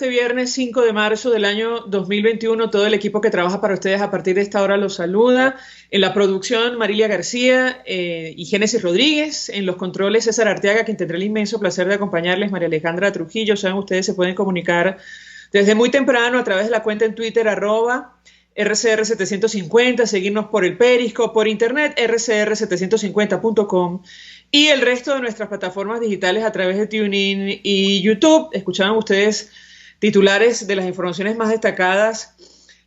Este viernes 5 de marzo del año 2021, todo el equipo que trabaja para ustedes a partir de esta hora los saluda. En la producción, Marilia García y Génesis Rodríguez. En los controles, César Arteaga, quien tendrá el inmenso placer de acompañarles, María Alejandra Trujillo. Saben, ustedes se pueden comunicar desde muy temprano a través de la cuenta en Twitter, @RCR750, seguirnos por el Periscope, por internet, rcr750.com y el resto de nuestras plataformas digitales a través de TuneIn y YouTube. Escuchaban ustedes titulares de las informaciones más destacadas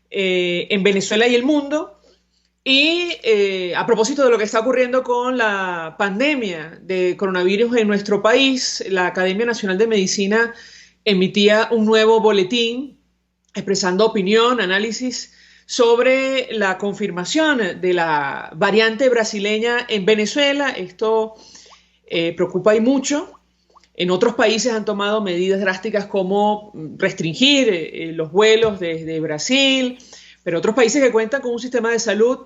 en Venezuela y el mundo. Y a propósito de lo que está ocurriendo con la pandemia de coronavirus en nuestro país, la Academia Nacional de Medicina emitía un nuevo boletín expresando opinión, análisis sobre la confirmación de la variante brasileña en Venezuela. Esto preocupa y mucho. En otros países han tomado medidas drásticas como restringir los vuelos desde Brasil, pero otros países que cuentan con un sistema de salud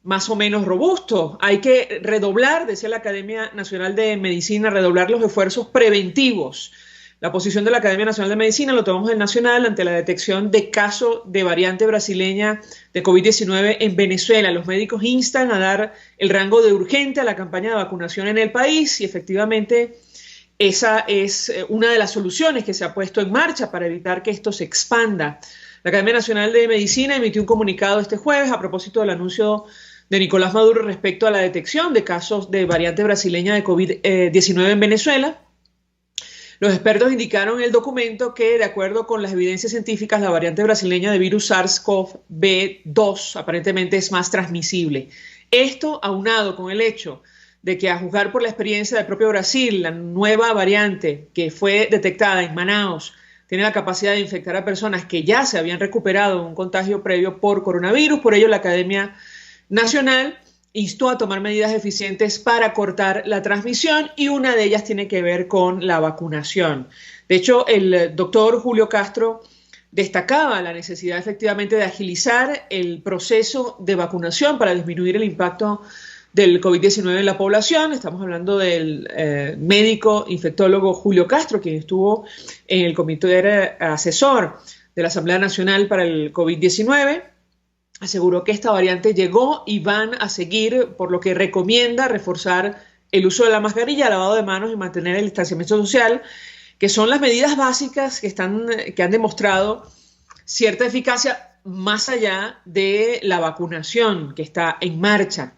más o menos robusto. Hay que redoblar, decía la Academia Nacional de Medicina, redoblar los esfuerzos preventivos. La posición de la Academia Nacional de Medicina, lo tomamos en Nacional, ante la detección de caso de variante brasileña de COVID-19 en Venezuela. Los médicos instan a dar el rango de urgente a la campaña de vacunación en el país y efectivamente esa es una de las soluciones que se ha puesto en marcha para evitar que esto se expanda. La Academia Nacional de Medicina emitió un comunicado este jueves a propósito del anuncio de Nicolás Maduro respecto a la detección de casos de variante brasileña de COVID-19 en Venezuela. Los expertos indicaron en el documento que, de acuerdo con las evidencias científicas, la variante brasileña de virus SARS-CoV-2 aparentemente es más transmisible. Esto, aunado con el hecho de que, a juzgar por la experiencia del propio Brasil, la nueva variante que fue detectada en Manaos tiene la capacidad de infectar a personas que ya se habían recuperado de un contagio previo por coronavirus. Por ello, la Academia Nacional instó a tomar medidas eficientes para cortar la transmisión y una de ellas tiene que ver con la vacunación. De hecho, el doctor Julio Castro destacaba la necesidad efectivamente de agilizar el proceso de vacunación para disminuir el impacto del COVID-19 en la población. Estamos hablando del médico infectólogo Julio Castro, quien estuvo en el comité asesor de la Asamblea Nacional para el COVID-19. Aseguró que esta variante llegó y van a seguir, por lo que recomienda reforzar el uso de la mascarilla, lavado de manos y mantener el distanciamiento social, que son las medidas básicas que han demostrado cierta eficacia más allá de la vacunación que está en marcha.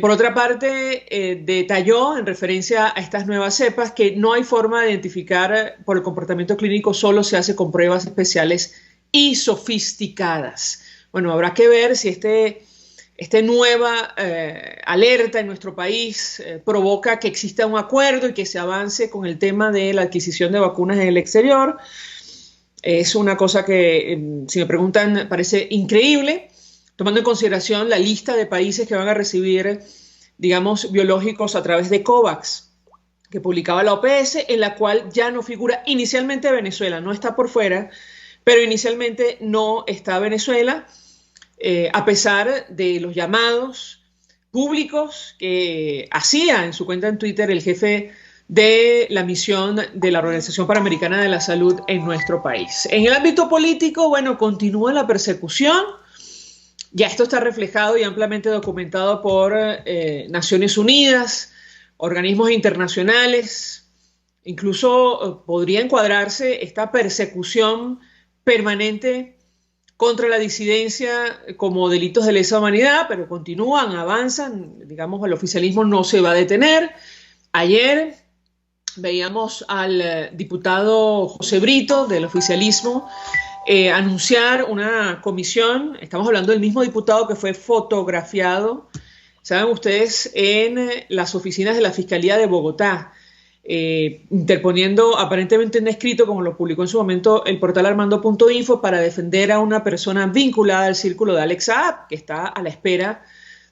Por otra parte, detalló en referencia a estas nuevas cepas que no hay forma de identificar por el comportamiento clínico, solo se hace con pruebas especiales y sofisticadas. Bueno, habrá que ver si esta nueva alerta en nuestro país provoca que exista un acuerdo y que se avance con el tema de la adquisición de vacunas en el exterior. Es una cosa que, si me preguntan, parece increíble, tomando en consideración la lista de países que van a recibir, digamos, biológicos a través de COVAX, que publicaba la OPS, en la cual ya no figura inicialmente Venezuela, no está por fuera, pero inicialmente no está Venezuela, a pesar de los llamados públicos que hacía en su cuenta en Twitter el jefe de la misión de la Organización Panamericana de la Salud en nuestro país. En el ámbito político, bueno, continúa la persecución. Ya esto está reflejado y ampliamente documentado por Naciones Unidas, organismos internacionales. Incluso podría encuadrarse esta persecución permanente contra la disidencia como delitos de lesa humanidad, pero continúan, avanzan, digamos, el oficialismo no se va a detener. Ayer veíamos al diputado José Brito del oficialismo anunciar una comisión. Estamos hablando del mismo diputado que fue fotografiado, saben ustedes, en las oficinas de la Fiscalía de Bogotá, interponiendo aparentemente un escrito, como lo publicó en su momento el portal armando.info, para defender a una persona vinculada al círculo de Alex Saab, que está a la espera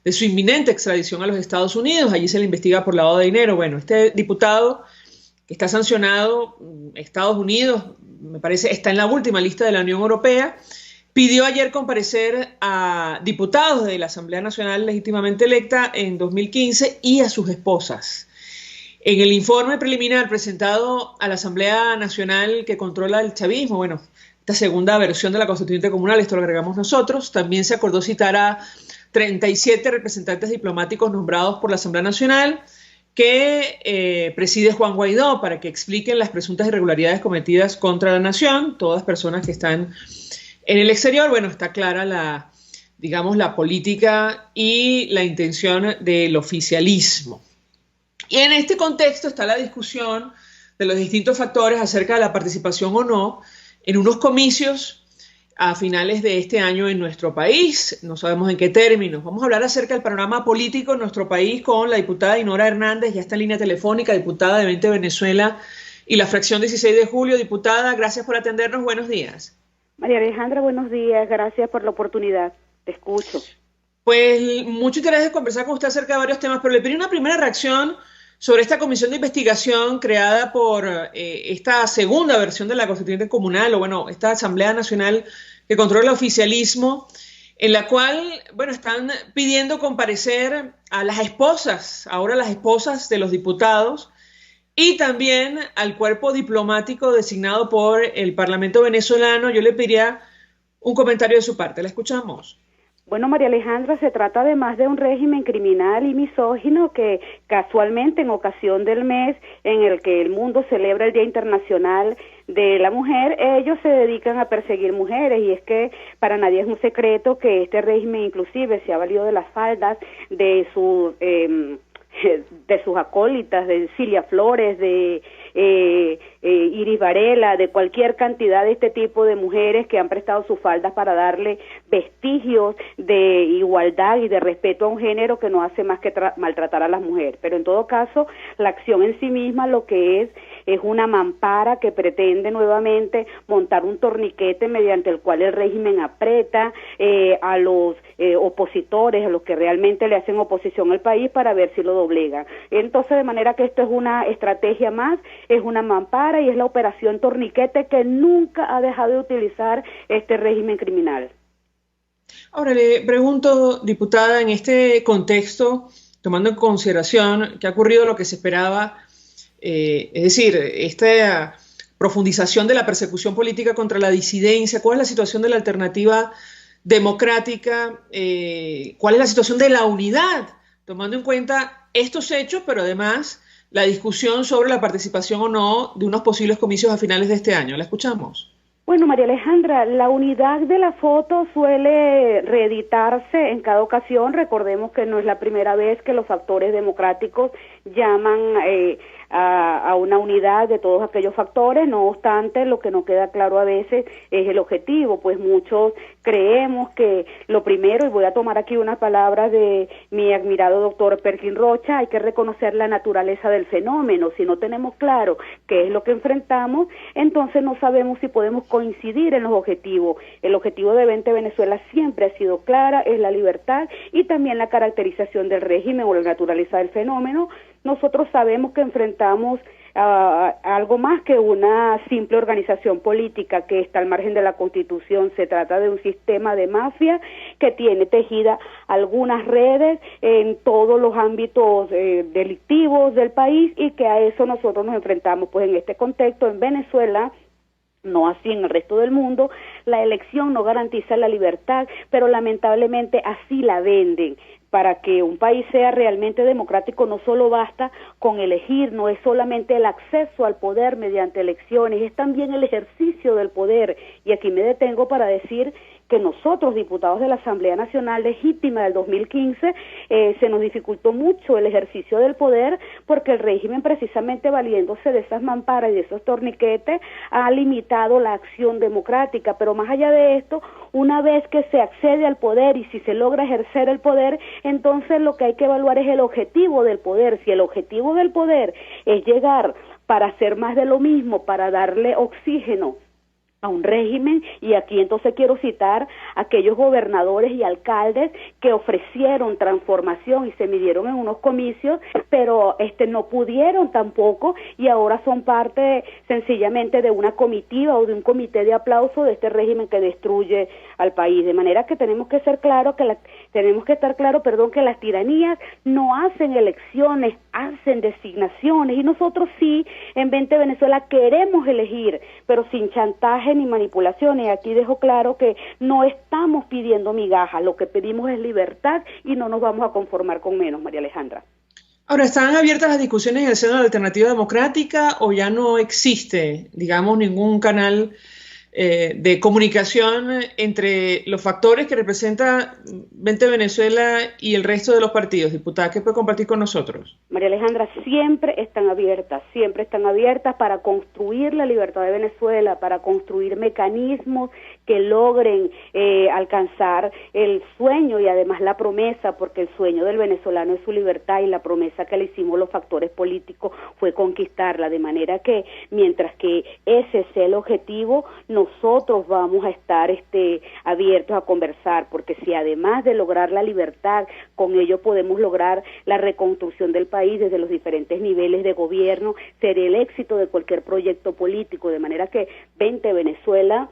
de su inminente extradición a los Estados Unidos. Allí se le investiga por lavado de dinero. Bueno, este diputado, que está sancionado, Estados Unidos, me parece, está en la última lista de la Unión Europea, pidió ayer comparecer a diputados de la Asamblea Nacional legítimamente electa en 2015 y a sus esposas. En el informe preliminar presentado a la Asamblea Nacional que controla el chavismo, bueno, esta segunda versión de la Constituyente Comunal, esto lo agregamos nosotros, también se acordó citar a 37 representantes diplomáticos nombrados por la Asamblea Nacional que preside Juan Guaidó para que expliquen las presuntas irregularidades cometidas contra la nación, todas personas que están en el exterior. Bueno, está clara digamos, la política y la intención del oficialismo. Y en este contexto está la discusión de los distintos factores acerca de la participación o no en unos comicios a finales de este año en nuestro país. No sabemos en qué términos. Vamos a hablar acerca del panorama político en nuestro país con la diputada Dinora Hernández, ya está en línea telefónica, diputada de 20 Venezuela y la fracción 16 de julio. Diputada, gracias por atendernos. Buenos días. María Alejandra, buenos días. Gracias por la oportunidad. Te escucho. Pues mucho interés de conversar con usted acerca de varios temas, pero le pedí una primera reacción sobre esta comisión de investigación creada por esta segunda versión de la Constituyente Comunal, o bueno, esta Asamblea Nacional que controla el oficialismo, en la cual, bueno, están pidiendo comparecer a las esposas, ahora las esposas de los diputados, y también al cuerpo diplomático designado por el Parlamento venezolano. Yo le pediría un comentario de su parte. ¿La escuchamos? Bueno, María Alejandra, se trata además de un régimen criminal y misógino que casualmente en ocasión del mes en el que el mundo celebra el Día Internacional de la Mujer, ellos se dedican a perseguir mujeres, y es que para nadie es un secreto que este régimen inclusive se ha valido de las faldas de sus acólitas, de Cilia Flores, de Iris Varela, de cualquier cantidad de este tipo de mujeres que han prestado sus faldas para darle vestigios de igualdad y de respeto a un género que no hace más que maltratar a las mujeres. Pero en todo caso, la acción en sí misma lo que es una mampara que pretende nuevamente montar un torniquete mediante el cual el régimen aprieta a los opositores, a los que realmente le hacen oposición al país, para ver si lo doblegan. Entonces, de manera que esto es una estrategia más, es una mampara y es la operación torniquete que nunca ha dejado de utilizar este régimen criminal. Ahora le pregunto, diputada, en este contexto, tomando en consideración que ha ocurrido lo que se esperaba, es decir, esta profundización de la persecución política contra la disidencia, ¿cuál es la situación de la alternativa democrática? ¿Cuál es la situación de la unidad? Tomando en cuenta estos hechos, pero además la discusión sobre la participación o no de unos posibles comicios a finales de este año. ¿La escuchamos? Bueno, María Alejandra, la unidad de la foto suele reeditarse en cada ocasión. Recordemos que no es la primera vez que los factores democráticos llaman a una unidad de todos aquellos factores. No obstante, lo que no queda claro a veces es el objetivo, pues muchos creemos que lo primero, y voy a tomar aquí unas palabras de mi admirado doctor Perkin Rocha, hay que reconocer la naturaleza del fenómeno. Si no tenemos claro qué es lo que enfrentamos, entonces no sabemos si podemos coincidir en los objetivos. El objetivo de 20 Venezuela siempre ha sido clara, es la libertad y también la caracterización del régimen o la naturaleza del fenómeno. Nosotros sabemos que enfrentamos algo más que una simple organización política que está al margen de la Constitución. Se trata de un sistema de mafia que tiene tejida algunas redes en todos los ámbitos delictivos del país, y que a eso nosotros nos enfrentamos. Pues en este contexto, en Venezuela, no así en el resto del mundo, la elección no garantiza la libertad, pero lamentablemente así la venden. Para que un país sea realmente democrático no solo basta con elegir, no es solamente el acceso al poder mediante elecciones, es también el ejercicio del poder. Y aquí me detengo para decir que nosotros, diputados de la Asamblea Nacional legítima del 2015, se nos dificultó mucho el ejercicio del poder, porque el régimen, precisamente valiéndose de esas mamparas y de esos torniquetes, ha limitado la acción democrática. Pero más allá de esto, una vez que se accede al poder y si se logra ejercer el poder, entonces lo que hay que evaluar es el objetivo del poder. Si el objetivo del poder es llegar para hacer más de lo mismo, para darle oxígeno a un régimen, y aquí entonces quiero citar a aquellos gobernadores y alcaldes que ofrecieron transformación y se midieron en unos comicios, pero no pudieron tampoco, y ahora son parte sencillamente de una comitiva o de un comité de aplauso de este régimen que destruye al país. De manera que tenemos que estar claro que que las tiranías no hacen elecciones, hacen designaciones, y nosotros sí en 20 Venezuela queremos elegir, pero sin chantaje ni manipulaciones. Aquí dejo claro que no estamos pidiendo migajas, lo que pedimos es libertad y no nos vamos a conformar con menos, María Alejandra. Ahora, ¿están abiertas las discusiones en el seno de la Alternativa Democrática o ya no existe, digamos, ningún canal de comunicación entre los factores que representa 20 Venezuela y el resto de los partidos? Diputada, ¿qué puede compartir con nosotros? María Alejandra, siempre están abiertas para construir la libertad de Venezuela, para construir mecanismos que logren alcanzar el sueño y además la promesa, porque el sueño del venezolano es su libertad y la promesa que le hicimos los factores políticos fue conquistarla, de manera que mientras que ese sea el objetivo, nosotros vamos a estar abiertos a conversar, porque si además de lograr la libertad, con ello podemos lograr la reconstrucción del país desde los diferentes niveles de gobierno, sería el éxito de cualquier proyecto político, de manera que 20 Venezuela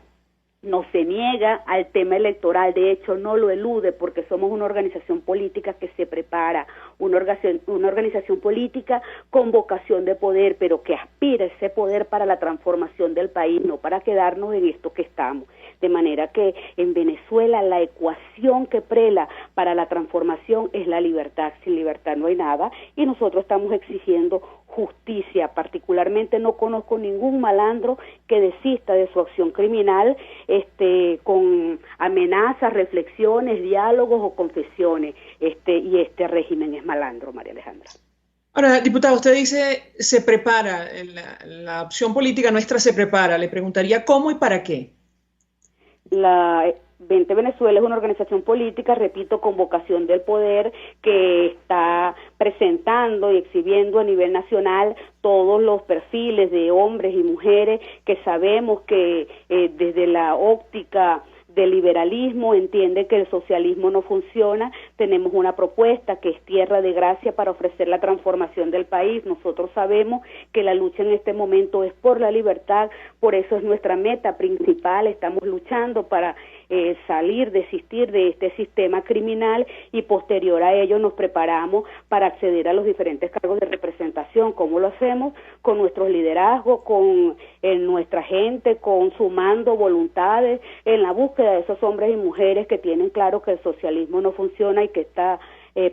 no se niega al tema electoral, de hecho no lo elude, porque somos una organización política que se prepara, una organización política con vocación de poder, pero que aspira ese poder para la transformación del país, no para quedarnos en esto que estamos. De manera que en Venezuela la ecuación que prela para la transformación es la libertad. Sin libertad no hay nada, y nosotros estamos exigiendo justicia. Particularmente no conozco ningún malandro que desista de su acción criminal con amenazas, reflexiones, diálogos o confesiones, y este régimen es malandro, María Alejandra. Ahora, diputada, usted dice se prepara, la opción política nuestra se prepara. Le preguntaría cómo y para qué. La 20 Venezuela es una organización política, repito, con vocación del poder, que está presentando y exhibiendo a nivel nacional todos los perfiles de hombres y mujeres que sabemos que desde la óptica del liberalismo entiende que el socialismo no funciona. Tenemos una propuesta que es tierra de gracia para ofrecer la transformación del país. Nosotros sabemos que la lucha en este momento es por la libertad, por eso es nuestra meta principal. Estamos luchando para desistir de este sistema criminal, y posterior a ello nos preparamos para acceder a los diferentes cargos de representación. ¿Cómo lo hacemos? Con nuestros liderazgos, con nuestra gente, con sumando voluntades, en la búsqueda de esos hombres y mujeres que tienen claro que el socialismo no funciona y que esta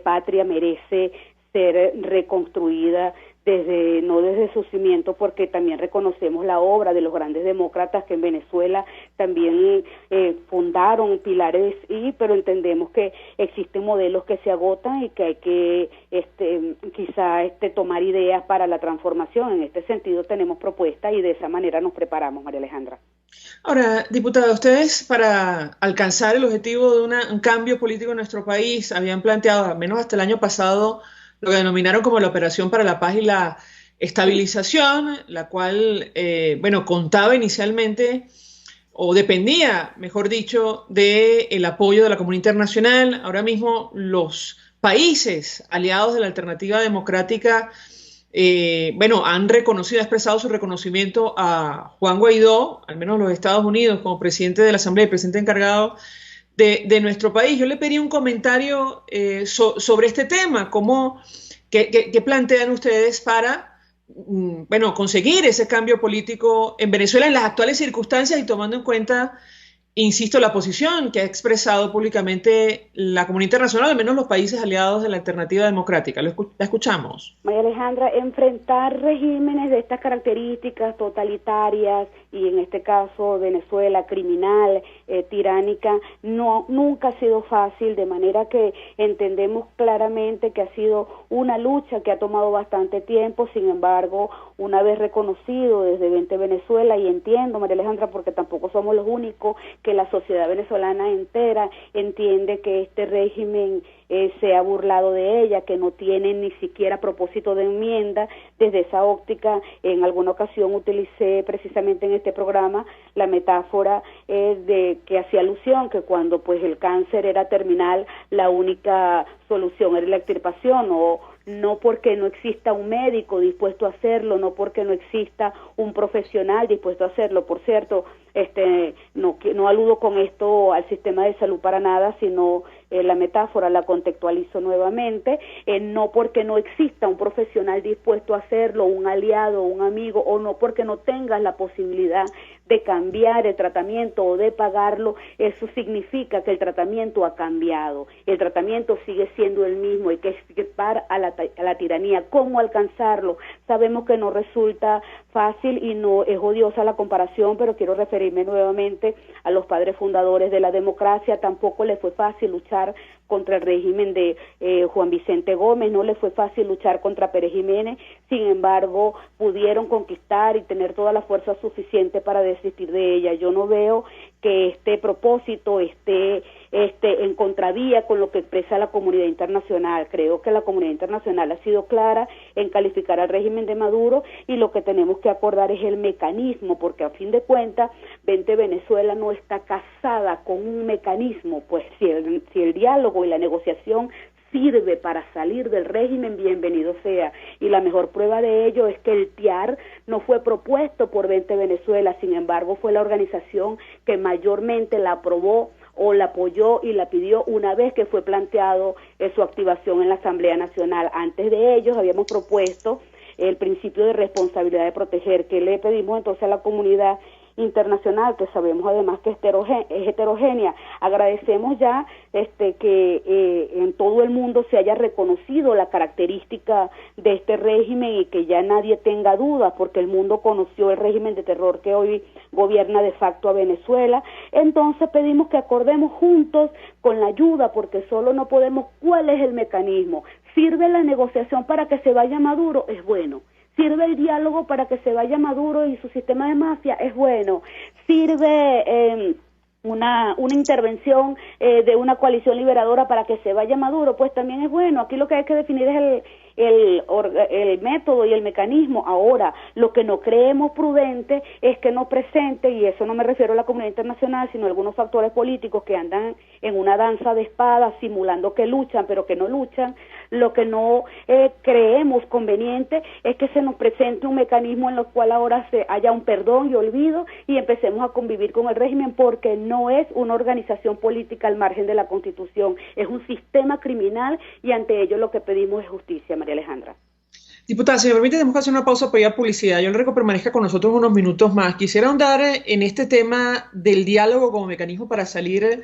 patria merece ser reconstruida no desde su cimiento, porque también reconocemos la obra de los grandes demócratas que en Venezuela también fundaron pilares, pero entendemos que existen modelos que se agotan y que hay que quizá tomar ideas para la transformación. En este sentido tenemos propuestas y de esa manera nos preparamos, María Alejandra. Ahora, diputada, ustedes para alcanzar el objetivo de un cambio político en nuestro país habían planteado, al menos hasta el año pasado, lo que denominaron como la Operación para la Paz y la Estabilización, la cual, contaba inicialmente, o dependía, mejor dicho, del apoyo de la comunidad internacional. Ahora mismo los países aliados de la Alternativa Democrática, han reconocido, expresado su reconocimiento a Juan Guaidó, al menos los Estados Unidos, como presidente de la Asamblea y presidente encargado de nuestro país. Yo le pedí un comentario sobre este tema, ¿qué plantean ustedes para conseguir ese cambio político en Venezuela en las actuales circunstancias y tomando en cuenta, insisto, la posición que ha expresado públicamente la comunidad internacional, al menos los países aliados de la Alternativa Democrática? La escuchamos. María Alejandra, enfrentar regímenes de estas características totalitarias y en este caso Venezuela criminal, tiránica, nunca ha sido fácil, de manera que entendemos claramente que ha sido una lucha que ha tomado bastante tiempo. Sin embargo, una vez reconocido desde 20 Venezuela, y entiendo, María Alejandra, porque tampoco somos los únicos que que la sociedad venezolana entera entiende que este régimen se ha burlado de ella, que no tiene ni siquiera propósito de enmienda. Desde esa óptica, en alguna ocasión utilicé precisamente en este programa la metáfora de que hacía alusión que cuando pues el cáncer era terminal, la única solución era la extirpación, o no porque no exista un médico dispuesto a hacerlo, no porque no exista un profesional dispuesto a hacerlo. Por cierto, no aludo con esto al sistema de salud para nada, sino la metáfora la contextualizo nuevamente, no porque no exista un profesional dispuesto a hacerlo, un aliado, un amigo, o no porque no tengas la posibilidad de cambiar el tratamiento o de pagarlo, eso significa que el tratamiento ha cambiado. El tratamiento sigue siendo el mismo, hay que escapar a la tiranía. ¿Cómo alcanzarlo? Sabemos que no resulta fácil y no es odiosa la comparación, pero quiero referirme nuevamente a los padres fundadores de la democracia. Tampoco les fue fácil luchar contra el régimen de Juan Vicente Gómez, no les fue fácil luchar contra Pérez Jiménez, sin embargo pudieron conquistar y tener toda la fuerza suficiente para desistir de ella. Yo no veo que este propósito esté en contravía con lo que expresa la comunidad internacional. Creo que la comunidad internacional ha sido clara en calificar al régimen de Maduro, y lo que tenemos que acordar es el mecanismo, porque a fin de cuentas, Venezuela no está casada con un mecanismo. Pues si el diálogo y la negociación sirve para salir del régimen, bienvenido sea, y la mejor prueba de ello es que el TIAR no fue propuesto por Venezuela, sin embargo fue la organización que mayormente la aprobó o la apoyó y la pidió una vez que fue planteado su activación en la Asamblea Nacional. Antes de ellos habíamos propuesto el principio de responsabilidad de proteger, que le pedimos entonces a la comunidad internacional, que sabemos además que es heterogénea. Agradecemos ya que en todo el mundo se haya reconocido la característica de este régimen y que ya nadie tenga dudas, porque el mundo conoció el régimen de terror que hoy gobierna de facto a Venezuela. Entonces pedimos que acordemos juntos con la ayuda, porque solo no podemos. ¿Cuál es el mecanismo? ¿Sirve la negociación para que se vaya Maduro? Es bueno. ¿Sirve el diálogo para que se vaya Maduro y su sistema de mafia? Es bueno. ¿Sirve una intervención de una coalición liberadora para que se vaya Maduro? Pues también es bueno. Aquí lo que hay que definir es el método y el mecanismo. Ahora, lo que no creemos prudente es que no presente, y eso no me refiero a la comunidad internacional, sino a algunos actores políticos que andan en una danza de espadas simulando que luchan, pero que no luchan. Lo que no creemos conveniente es que se nos presente un mecanismo en el cual ahora haya un perdón y olvido y empecemos a convivir con el régimen, porque no es una organización política al margen de la Constitución, es un sistema criminal, y ante ello lo que pedimos es justicia. María Alejandra. Diputada, si me permite, tenemos que hacer una pausa para ir a publicidad. Yo le ruego que permanezca con nosotros unos minutos más. Quisiera ahondar en este tema del diálogo como mecanismo para salir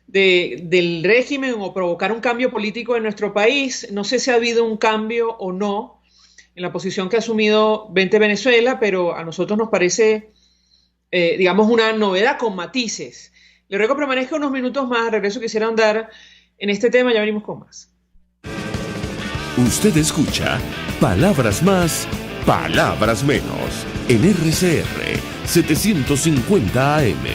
del régimen o provocar un cambio político en nuestro país. No sé si ha habido un cambio o no en la posición que ha asumido Venezuela, pero a nosotros nos parece, digamos, una novedad con matices. Le ruego que permanezca unos minutos más. Regreso, quisiera ahondar en este tema. Ya venimos con más. Usted escucha Palabras Más, Palabras Menos en RCR 750 AM.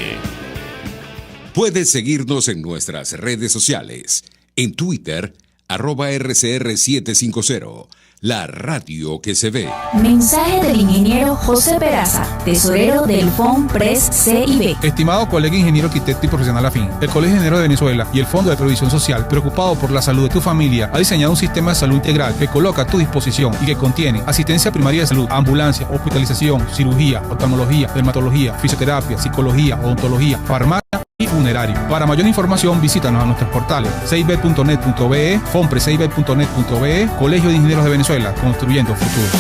Puedes seguirnos en nuestras redes sociales. En Twitter, @RCR750. La radio que se ve. Mensaje del ingeniero José Peraza, tesorero del FONPRES CIB. Estimado colega ingeniero arquitecto y profesional afín, el Colegio de Ingenieros de Venezuela y el Fondo de Previsión Social, preocupado por la salud de tu familia, ha diseñado un sistema de salud integral que coloca a tu disposición y que contiene asistencia primaria de salud, ambulancia, hospitalización, cirugía, oftalmología, dermatología, fisioterapia, psicología, odontología, farmacia y funerario. Para mayor información, visítanos a nuestros portales cib.net.be, fonprescib.net.be, Colegio de Ingenieros de Venezuela, construyendo futuro.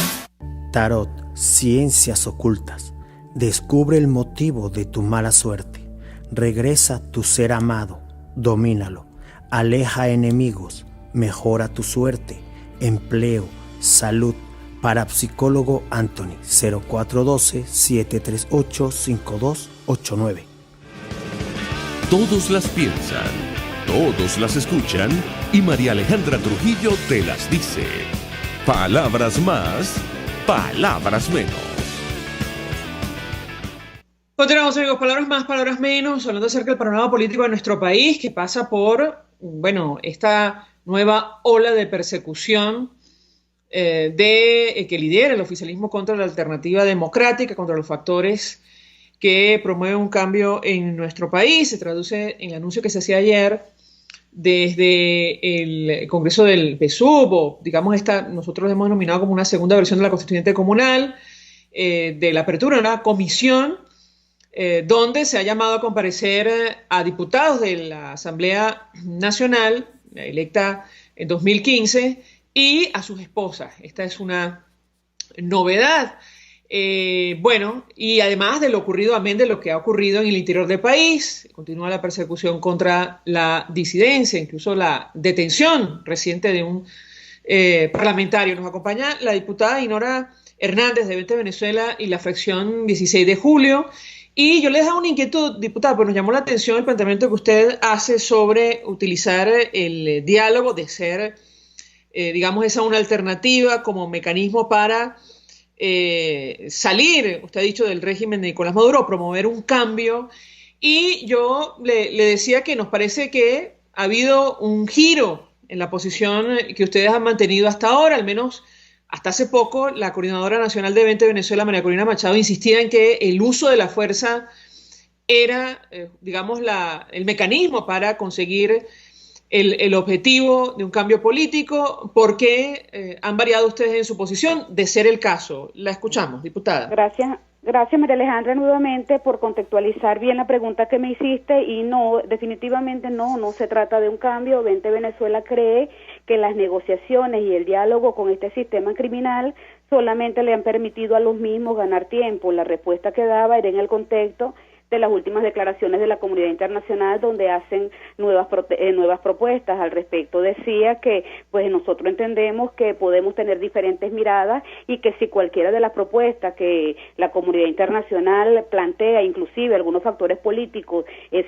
Tarot, ciencias ocultas. Descubre el motivo de tu mala suerte. Regresa tu ser amado, domínalo. Aleja enemigos, mejora tu suerte. Empleo, salud. Parapsicólogo Anthony, 0412-738-5289. Todos las piensan, todos las escuchan y María Alejandra Trujillo te las dice. Palabras más, palabras menos. Continuamos, amigos, palabras más, palabras menos, hablando acerca del panorama político de nuestro país, que pasa por, bueno, esta nueva ola de persecución que lidera el oficialismo contra la alternativa democrática, contra los factores que promueven un cambio en nuestro país. Se traduce en el anuncio que se hacía ayer desde el Congreso del PSUV, o digamos nosotros hemos denominado como una segunda versión de la Constituyente Comunal, de la apertura de una comisión donde se ha llamado a comparecer a diputados de la Asamblea Nacional, electa en 2015, y a sus esposas. Esta es una novedad. Bueno, y además de lo ocurrido, amén de lo que ha ocurrido en el interior del país, continúa la persecución contra la disidencia, incluso la detención reciente de un parlamentario. Nos acompaña la diputada Dinora Hernández de Vente Venezuela y la fracción 16 de julio. Y yo le dejaba una inquietud, diputada, pues nos llamó la atención el planteamiento que usted hace sobre utilizar el diálogo, de ser, digamos, esa una alternativa como mecanismo para salir, usted ha dicho, del régimen de Nicolás Maduro, promover un cambio. Y yo le decía que nos parece que ha habido un giro en la posición que ustedes han mantenido hasta ahora, al menos hasta hace poco. La Coordinadora Nacional de Vente Venezuela, María Corina Machado, insistía en que el uso de la fuerza era, digamos, el mecanismo para conseguir el objetivo de un cambio político. ¿Por qué han variado ustedes en su posición, de ser el caso? La escuchamos, diputada. Gracias, María Alejandra, nuevamente por contextualizar bien la pregunta que me hiciste. Y no, definitivamente no se trata de un cambio. Vente Venezuela cree que las negociaciones y el diálogo con este sistema criminal solamente le han permitido a los mismos ganar tiempo. La respuesta que daba era en el contexto de las últimas declaraciones de la comunidad internacional, donde hacen nuevas propuestas al respecto. Decía que pues nosotros entendemos que podemos tener diferentes miradas y que si cualquiera de las propuestas que la comunidad internacional plantea, inclusive algunos factores políticos,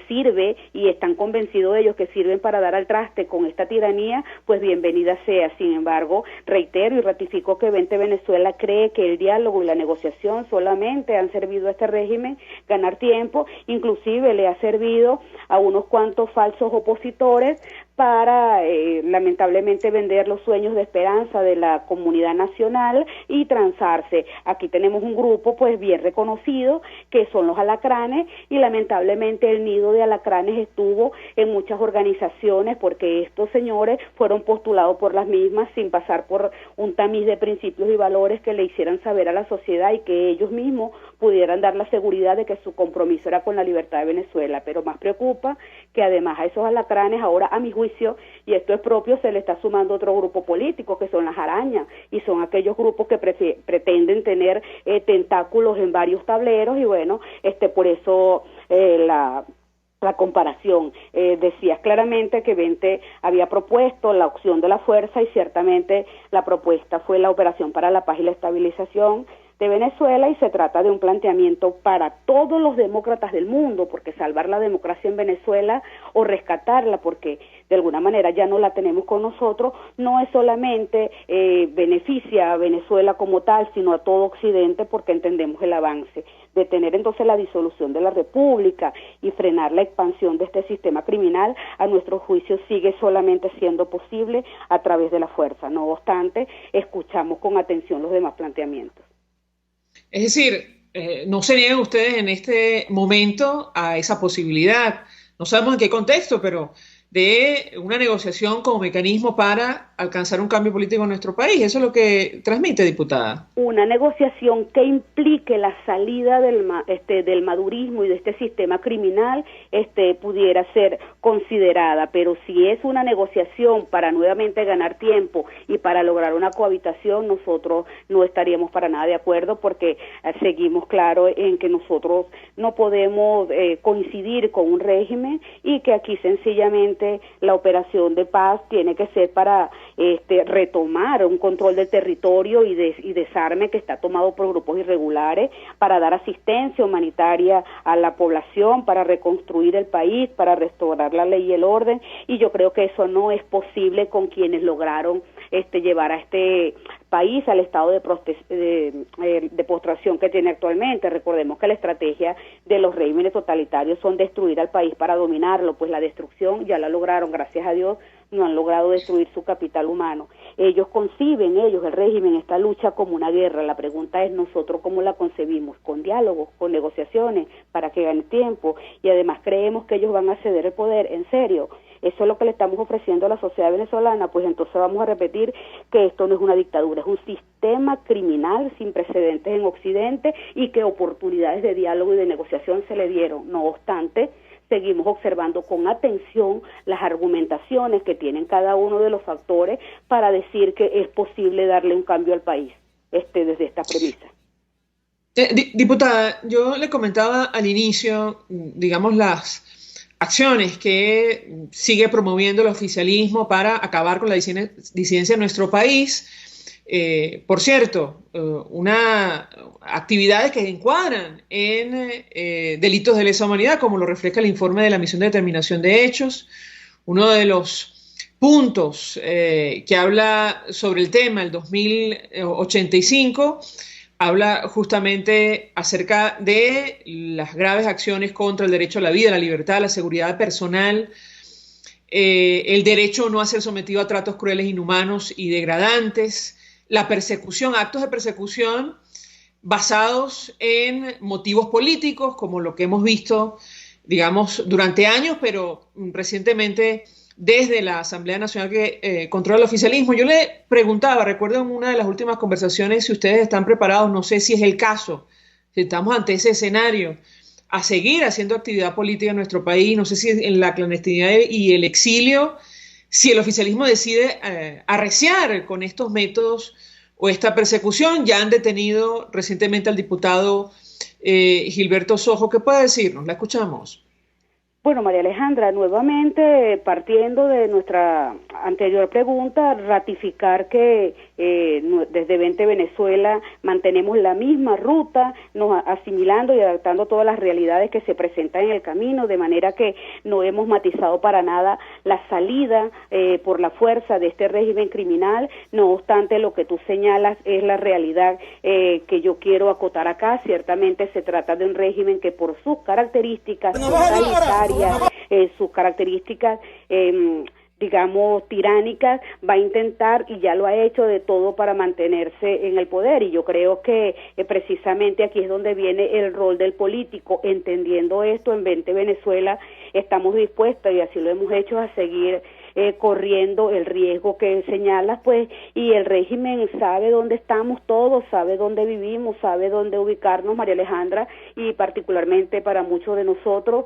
sirve y están convencidos de ellos que sirven para dar al traste con esta tiranía, pues bienvenida sea. Sin embargo, reitero y ratifico que Vente Venezuela cree que el diálogo y la negociación solamente han servido a este régimen ganar tiempo. Inclusive le ha servido a unos cuantos falsos opositores para lamentablemente vender los sueños de esperanza de la comunidad nacional y transarse. Aquí tenemos un grupo pues bien reconocido, que son los alacranes, y lamentablemente el nido de alacranes estuvo en muchas organizaciones, porque estos señores fueron postulados por las mismas sin pasar por un tamiz de principios y valores que le hicieran saber a la sociedad y que ellos mismos pudieran dar la seguridad de que su compromiso era con la libertad de Venezuela. Pero más preocupa que además a esos alacranes ahora, a mi juicio, y esto es propio, se le está sumando otro grupo político, que son las arañas, y son aquellos grupos que pretenden tener tentáculos en varios tableros. Y bueno, por eso la comparación. Decías claramente que Vente había propuesto la opción de la fuerza, y ciertamente la propuesta fue la Operación para la Paz y la Estabilización de Venezuela, y se trata de un planteamiento para todos los demócratas del mundo, porque salvar la democracia en Venezuela o rescatarla, porque de alguna manera ya no la tenemos con nosotros, no es solamente beneficia a Venezuela como tal, sino a todo Occidente, porque entendemos el avance. Detener entonces la disolución de la República y frenar la expansión de este sistema criminal, a nuestro juicio sigue solamente siendo posible a través de la fuerza. No obstante, escuchamos con atención los demás planteamientos. Es decir, no se niegan ustedes en este momento a esa posibilidad. No sabemos en qué contexto, pero de una negociación como mecanismo para alcanzar un cambio político en nuestro país. Eso es lo que transmite, diputada. Una negociación que implique la salida del madurismo y de este sistema criminal pudiera ser considerada, pero si es una negociación para nuevamente ganar tiempo y para lograr una cohabitación, nosotros no estaríamos para nada de acuerdo, porque seguimos claro en que nosotros no podemos coincidir con un régimen, y que aquí sencillamente la operación de paz tiene que ser para retomar un control del territorio y desarme que está tomado por grupos irregulares, para dar asistencia humanitaria a la población, para reconstruir el país, para restaurar la ley y el orden. Y yo creo que eso no es posible con quienes lograron llevar a este país al estado de postración que tiene actualmente. Recordemos que la estrategia de los regímenes totalitarios son destruir al país para dominarlo, pues la destrucción ya la lograron, gracias a Dios, no han logrado destruir su capital humano. Ellos conciben, el régimen, esta lucha como una guerra. La pregunta es nosotros cómo la concebimos, con diálogos, con negociaciones, para que gane tiempo, y además creemos que ellos van a ceder el poder, en serio. Eso es lo que le estamos ofreciendo a la sociedad venezolana, pues entonces vamos a repetir que esto no es una dictadura, es un sistema criminal sin precedentes en Occidente y que oportunidades de diálogo y de negociación se le dieron. No obstante, seguimos observando con atención las argumentaciones que tienen cada uno de los factores para decir que es posible darle un cambio al país desde esta premisa. Diputada, yo le comentaba al inicio, digamos, las acciones que sigue promoviendo el oficialismo para acabar con la disidencia en nuestro país. Por cierto, actividades que encuadran en delitos de lesa humanidad, como lo refleja el informe de la Misión de Determinación de Hechos. Uno de los puntos que habla sobre el tema, el 2085, habla justamente acerca de las graves acciones contra el derecho a la vida, la libertad, la seguridad personal, el derecho a no ser sometido a tratos crueles, inhumanos y degradantes, la persecución, actos de persecución basados en motivos políticos, como lo que hemos visto, digamos, durante años, pero recientemente desde la Asamblea Nacional que controla el oficialismo. Yo le preguntaba, recuerdo en una de las últimas conversaciones, si ustedes están preparados, no sé si es el caso, si estamos ante ese escenario, a seguir haciendo actividad política en nuestro país, no sé si en la clandestinidad y el exilio, si el oficialismo decide arreciar con estos métodos o esta persecución. Ya han detenido recientemente al diputado Gilberto Sojo. ¿Qué puede decirnos? La escuchamos. Bueno, María Alejandra, nuevamente, partiendo de nuestra anterior pregunta, ratificar que desde 20 Venezuela mantenemos la misma ruta, nos asimilando y adaptando todas las realidades que se presentan en el camino, de manera que no hemos matizado para nada la salida por la fuerza de este régimen criminal. No obstante, lo que tú señalas es la realidad que yo quiero acotar acá. Ciertamente se trata de un régimen que por sus características totalitarias, sus características digamos tiránicas, va a intentar, y ya lo ha hecho, de todo para mantenerse en el poder. Y yo creo que precisamente aquí es donde viene el rol del político. Entendiendo esto, en 20 Venezuela estamos dispuestos, y así lo hemos hecho, a seguir corriendo el riesgo que señalas, pues, y el régimen sabe dónde estamos todos, sabe dónde vivimos, sabe dónde ubicarnos, María Alejandra, y particularmente para muchos de nosotros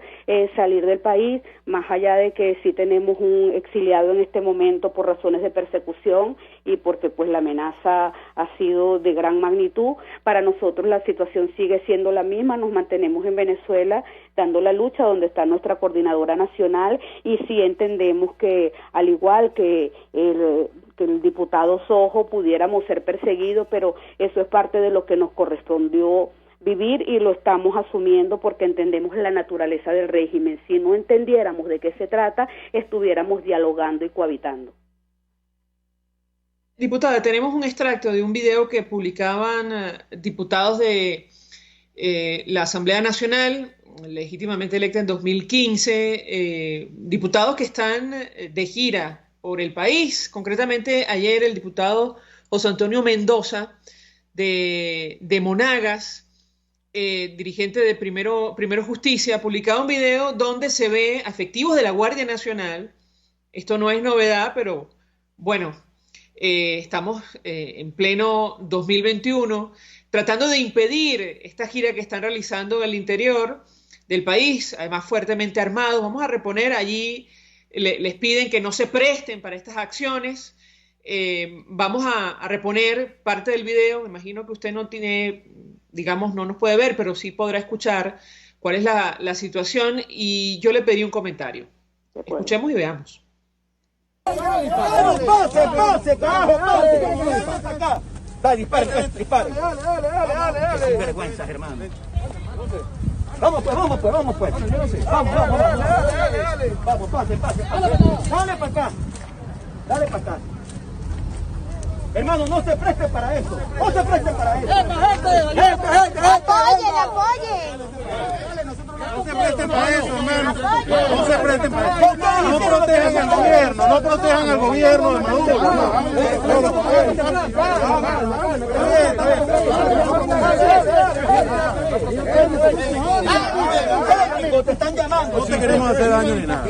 salir del país, más allá de que sí tenemos un exiliado en este momento por razones de persecución y porque pues la amenaza ha sido de gran magnitud. Para nosotros la situación sigue siendo la misma, nos mantenemos en Venezuela dando la lucha, donde está nuestra coordinadora nacional, y sí entendemos que al igual que el diputado Sojo pudiéramos ser perseguidos, pero eso es parte de lo que nos correspondió vivir y lo estamos asumiendo porque entendemos la naturaleza del régimen. Si no entendiéramos de qué se trata, estuviéramos dialogando y cohabitando. Diputada, tenemos un extracto de un video que publicaban diputados de la Asamblea Nacional, legítimamente electa en 2015, diputados que están de gira por el país. Concretamente, ayer el diputado José Antonio Mendoza de Monagas, dirigente de Primero Justicia, publicaba un video donde se ve efectivos de la Guardia Nacional. Esto no es novedad, pero bueno, estamos en pleno 2021, tratando de impedir esta gira que están realizando en el interior del país, además fuertemente armados. Vamos a reponer allí, les piden que no se presten para estas acciones. Vamos a reponer parte del video. Me imagino que usted no tiene, digamos, no nos puede ver, pero sí podrá escuchar cuál es la situación, y yo le pedí un comentario. Escuchemos y veamos. ¡Pase, carajo! ¡Pase! ¡Dale, dispare! ¡Dale! Sin vergüenza, Germán. Vamos pues. Vamos. Dale. Vamos, pase. Dale para acá. Hermano, no se preste para eso. No se preste para eso. Apoyen. No se presten para eso, hermano. No se presten para eso. No protejan al gobierno. No protejan al gobierno de Maduro. Te están llamando. No te queremos hacer daño ni nada.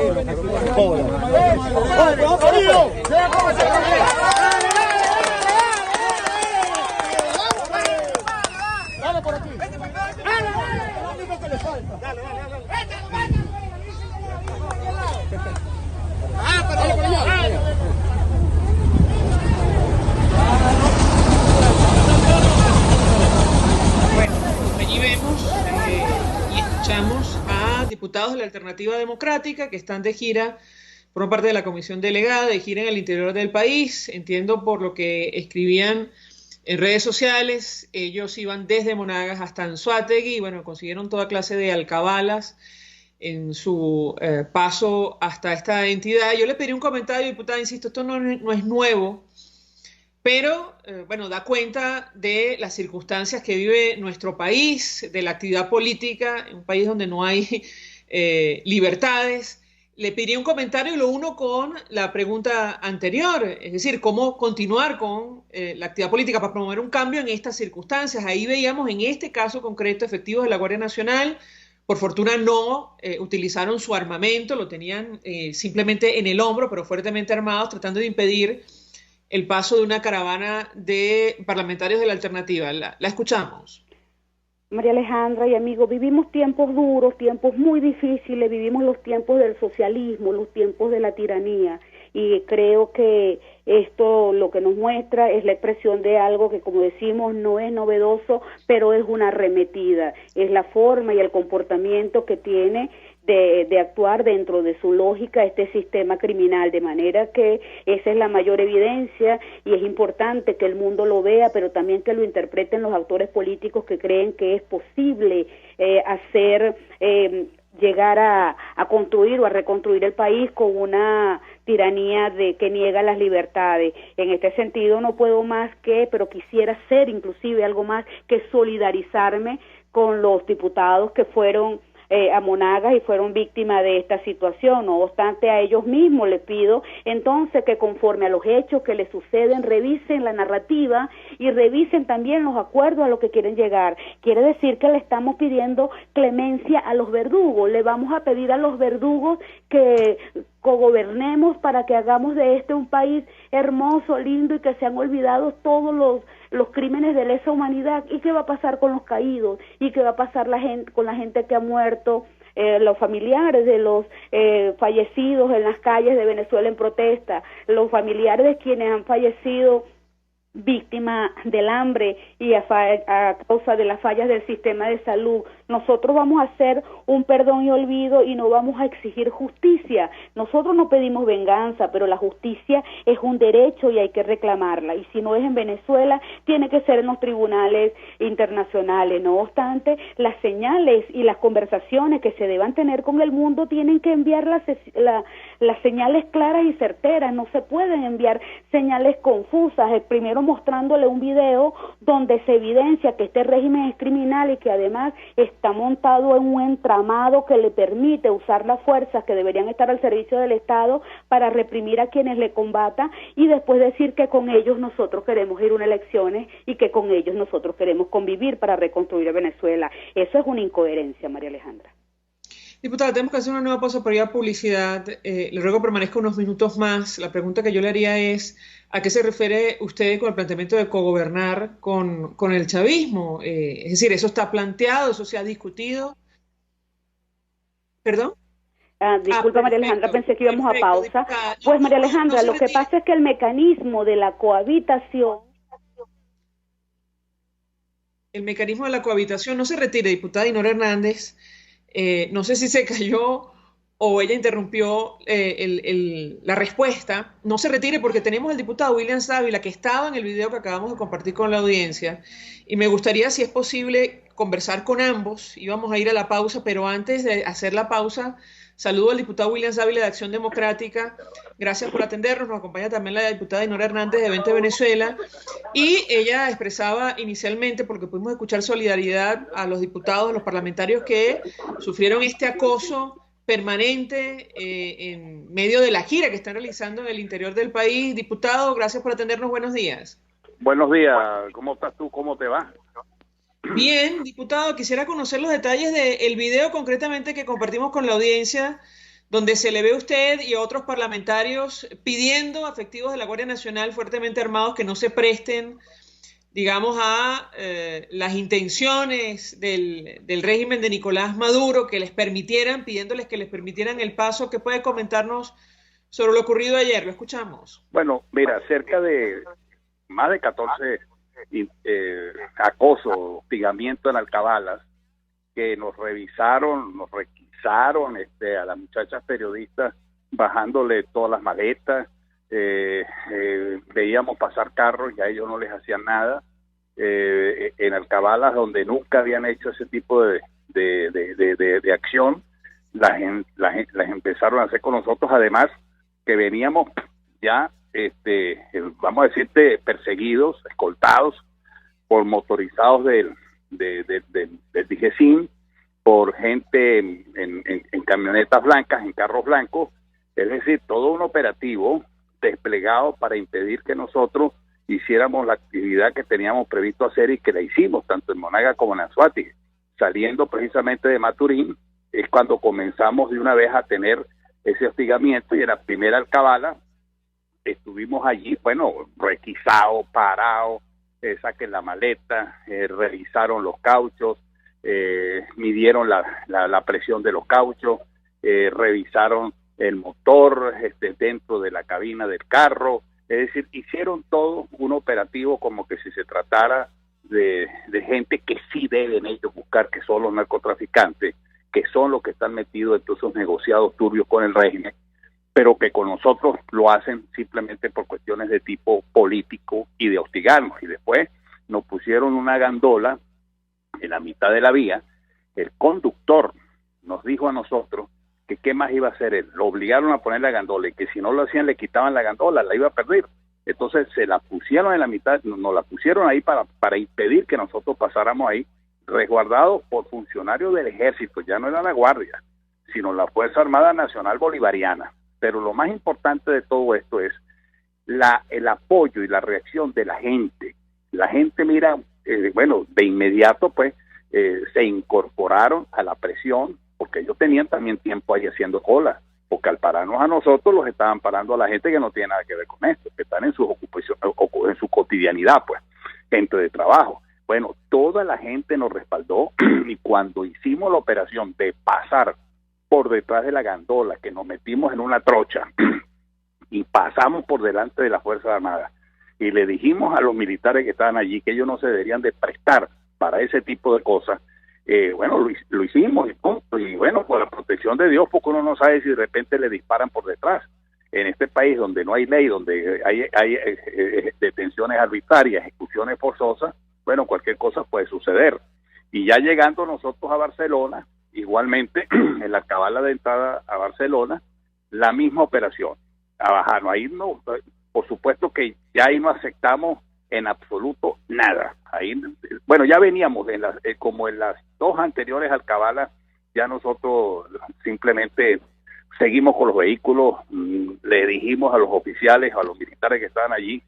Dale por aquí. Bueno, allí vemos y escuchamos a diputados de la Alternativa Democrática que están de gira, por parte de la comisión delegada, de gira en el interior del país. Entiendo por lo que escribían en redes sociales, ellos iban desde Monagas hasta Anzoátegui y bueno, consiguieron toda clase de alcabalas en su paso hasta esta entidad. Yo le pedí un comentario, diputada, insisto, esto no es nuevo, pero bueno, da cuenta de las circunstancias que vive nuestro país, de la actividad política, en un país donde no hay libertades. Le pedí un comentario y lo uno con la pregunta anterior, es decir, cómo continuar con la actividad política para promover un cambio en estas circunstancias. Ahí veíamos en este caso concreto efectivos de la Guardia Nacional. Por fortuna no utilizaron su armamento, lo tenían simplemente en el hombro, pero fuertemente armados, tratando de impedir el paso de una caravana de parlamentarios de la Alternativa. La escuchamos. María Alejandra y amigos, vivimos tiempos duros, tiempos muy difíciles, vivimos los tiempos del socialismo, los tiempos de la tiranía, y creo que esto lo que nos muestra es la expresión de algo que, como decimos, no es novedoso, pero es una arremetida, es la forma y el comportamiento que tiene de actuar dentro de su lógica este sistema criminal, de manera que esa es la mayor evidencia y es importante que el mundo lo vea, pero también que lo interpreten los actores políticos que creen que es posible llegar a construir o a reconstruir el país con una tiranía que niega las libertades. En este sentido no puedo más pero quisiera ser inclusive algo más que solidarizarme con los diputados que fueron a Monagas y fueron víctimas de esta situación. No obstante, a ellos mismos les pido entonces que conforme a los hechos que les suceden, revisen la narrativa y revisen también los acuerdos a los que quieren llegar. Quiere decir que le estamos pidiendo clemencia a los verdugos, le vamos a pedir a los verdugos que cogobernemos para que hagamos de este un país hermoso, lindo y que sean olvidados todos los crímenes de lesa humanidad. ¿Y qué va a pasar con los caídos? ¿Y qué va a pasar con la gente que ha muerto? Los familiares de los fallecidos en las calles de Venezuela en protesta, los familiares de quienes han fallecido víctimas del hambre y a causa de las fallas del sistema de salud. Nosotros vamos a hacer un perdón y olvido y no vamos a exigir justicia. Nosotros no pedimos venganza, pero la justicia es un derecho y hay que reclamarla. Y si no es en Venezuela, tiene que ser en los tribunales internacionales. No obstante, las señales y las conversaciones que se deban tener con el mundo tienen que enviar las señales claras y certeras. No se pueden enviar señales confusas. Primero mostrándole un video donde se evidencia que este régimen es criminal y que además está montado en un entramado que le permite usar las fuerzas que deberían estar al servicio del Estado para reprimir a quienes le combatan, y después decir que con ellos nosotros queremos ir a unas elecciones y que con ellos nosotros queremos convivir para reconstruir Venezuela. Eso es una incoherencia, María Alejandra. Diputada, tenemos que hacer una nueva pausa para ir a publicidad. Le ruego que permanezca unos minutos más. La pregunta que yo le haría es, ¿a qué se refiere usted con el planteamiento de cogobernar con el chavismo? Es decir, ¿eso está planteado? ¿Eso se ha discutido? ¿Perdón? Disculpa, María Alejandra, pensé que íbamos a pausa. Pues, María Alejandra, lo que pasa es que el mecanismo de la cohabitación... El mecanismo de la cohabitación no se retire, diputada Dinora Hernández. No sé si se cayó o ella interrumpió la respuesta. No se retire porque tenemos al diputado William Dávila, que estaba en el video que acabamos de compartir con la audiencia, y me gustaría, si es posible, conversar con ambos. Íbamos a ir a la pausa, pero antes de hacer la pausa, saludo al diputado William Dávila de Acción Democrática. Gracias por atendernos. Nos acompaña también la diputada Dinora Hernández de 20 Venezuela. Y ella expresaba inicialmente, porque pudimos escuchar solidaridad a los diputados, a los parlamentarios que sufrieron este acoso permanente en medio de la gira que están realizando en el interior del país. Diputado, gracias por atendernos. Buenos días. Buenos días. ¿Cómo estás tú? ¿Cómo te va? Bien, diputado, quisiera conocer los detalles del video concretamente que compartimos con la audiencia, donde se le ve a usted y a otros parlamentarios pidiendo a efectivos de la Guardia Nacional fuertemente armados que no se presten, digamos, a las intenciones del régimen de Nicolás Maduro, pidiéndoles que les permitieran el paso. ¿Qué puede comentarnos sobre lo ocurrido ayer? Lo escuchamos. Bueno, mira, cerca de más de 14 acoso, hostigamiento en Alcabalas, que nos revisaron, nos requisaron a las muchachas periodistas bajándole todas las maletas. Veíamos pasar carros y a ellos no les hacían nada, en Alcabalas, donde nunca habían hecho ese tipo de acción, las empezaron a hacer con nosotros, además que veníamos ya, vamos a decirte, perseguidos, escoltados por motorizados del DGCIN, por gente en camionetas blancas, en carros blancos, es decir, todo un operativo desplegado para impedir que nosotros hiciéramos la actividad que teníamos previsto hacer y que la hicimos tanto en Monaga como en Anzoátegui. Saliendo precisamente de Maturín es cuando comenzamos de una vez a tener ese hostigamiento, y en la primera Alcabala estuvimos allí, bueno, requisados, parados, saquen la maleta, revisaron los cauchos, midieron la presión de los cauchos, revisaron el motor dentro de la cabina del carro, es decir, hicieron todo un operativo como que si se tratara de gente que sí deben ellos buscar, que son los narcotraficantes, que son los que están metidos en todos esos negociados turbios con el régimen, pero que con nosotros lo hacen simplemente por cuestiones de tipo político y de hostigarnos. Y después nos pusieron una gandola en la mitad de la vía. El conductor nos dijo a nosotros que qué más iba a hacer él. Lo obligaron a poner la gandola y que si no lo hacían le quitaban la gandola, la iba a perder. Entonces se la pusieron en la mitad, nos la pusieron ahí para impedir que nosotros pasáramos ahí, resguardados por funcionarios del ejército. Ya no era la Guardia, sino la Fuerza Armada Nacional Bolivariana. Pero lo más importante de todo esto es el apoyo y la reacción de la gente. La gente, mira, bueno, de inmediato pues se incorporaron a la presión, porque ellos tenían también tiempo ahí haciendo cola, porque al pararnos a nosotros los estaban parando a la gente que no tiene nada que ver con esto, que están en su ocupación, en su cotidianidad, pues, gente de trabajo. Bueno, toda la gente nos respaldó y cuando hicimos la operación de pasar por detrás de la gandola, que nos metimos en una trocha y pasamos por delante de las Fuerzas Armadas y le dijimos a los militares que estaban allí que ellos no se deberían de prestar para ese tipo de cosas, bueno, lo hicimos y punto. Y bueno, por la protección de Dios, porque uno no sabe si de repente le disparan por detrás. En este país donde no hay ley, donde hay detenciones arbitrarias, ejecuciones forzosas, bueno, cualquier cosa puede suceder. Y ya llegando nosotros a Barcelona, igualmente, en la Alcabala de entrada a Barcelona, la misma operación, a bajarnos. Ahí no, por supuesto que ya ahí no aceptamos en absoluto nada. Ahí, bueno, ya veníamos como en las dos anteriores Alcabalas, ya nosotros simplemente seguimos con los vehículos, le dijimos a los oficiales, a los militares que estaban allí,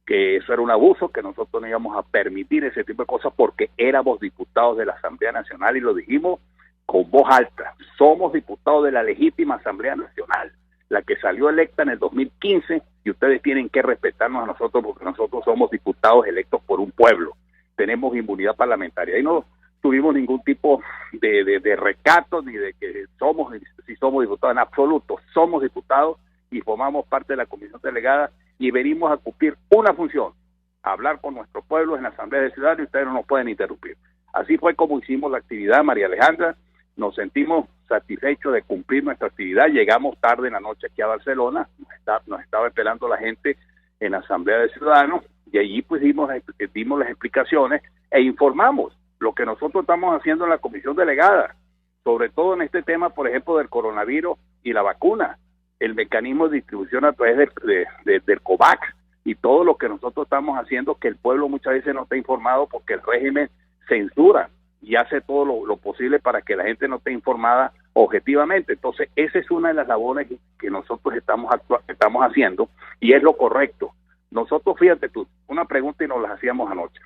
que eso era un abuso, que nosotros no íbamos a permitir ese tipo de cosas porque éramos diputados de la Asamblea Nacional y lo dijimos con voz alta. Somos diputados de la legítima Asamblea Nacional, la que salió electa en el 2015, y ustedes tienen que respetarnos a nosotros porque nosotros somos diputados electos por un pueblo. Tenemos inmunidad parlamentaria. Ahí no tuvimos ningún tipo de recato ni de que si somos diputados, en absoluto. Somos diputados y formamos parte de la comisión delegada y venimos a cumplir una función, hablar con nuestro pueblo en la Asamblea de Ciudad, y ustedes no nos pueden interrumpir. Así fue como hicimos la actividad, María Alejandra. Nos sentimos satisfechos de cumplir nuestra actividad. Llegamos tarde en la noche aquí a Barcelona, nos estaba esperando la gente en la Asamblea de Ciudadanos, y allí pues dimos las explicaciones e informamos lo que nosotros estamos haciendo en la comisión delegada, sobre todo en este tema, por ejemplo, del coronavirus y la vacuna, el mecanismo de distribución a través del COVAX y todo lo que nosotros estamos haciendo, que el pueblo muchas veces no está informado porque el régimen censura y hace todo lo posible para que la gente no esté informada objetivamente. Entonces, esa es una de las labores que nosotros estamos haciendo y es lo correcto. Nosotros, fíjate tú, una pregunta y nos la hacíamos anoche.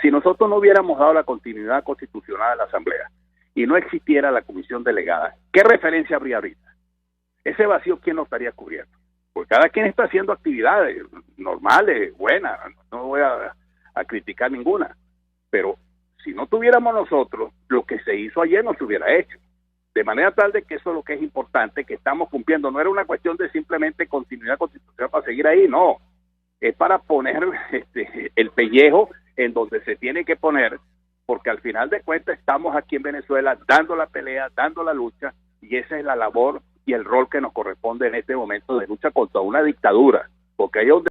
Si nosotros no hubiéramos dado la continuidad constitucional a la Asamblea y no existiera la comisión delegada, ¿qué referencia habría ahorita? Ese vacío, ¿quién lo estaría cubriendo? Porque cada quien está haciendo actividades normales, buenas, no voy a criticar ninguna, pero si no tuviéramos nosotros, lo que se hizo ayer no se hubiera hecho. De manera tal de que eso es lo que es importante, que estamos cumpliendo. No era una cuestión de simplemente continuidad constitucional para seguir ahí, no. Es para poner el pellejo en donde se tiene que poner, porque al final de cuentas estamos aquí en Venezuela dando la pelea, dando la lucha, y esa es la labor y el rol que nos corresponde en este momento de lucha contra una dictadura, porque ahí es donde